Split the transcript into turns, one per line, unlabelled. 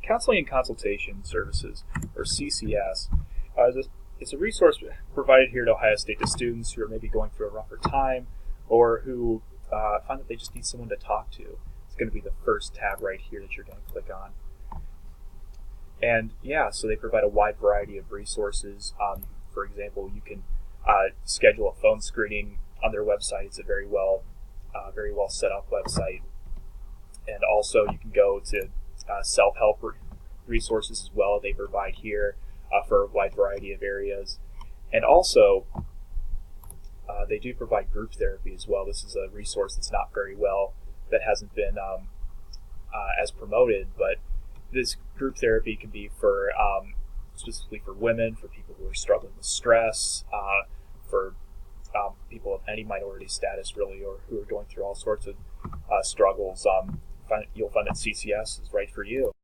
Counseling and Consultation Services, or CCS, it's a resource provided here at Ohio State to students who are maybe going through a rougher time or who find that they just need someone to talk to. It's going to be the first tab right here that you're going to click on. And yeah, so they provide a wide variety of resources. For example, you can schedule a phone screening on their website. It's a very well set up website. And also you can go to self-help resources as well. They provide here for a wide variety of areas. And also they do provide group therapy as well. This is a resource that's not very well, that hasn't been as promoted, but this group therapy can be for specifically for women, for people who are struggling with stress, for people of any minority status really, or who are going through all sorts of struggles. You'll find that CCS is right for you.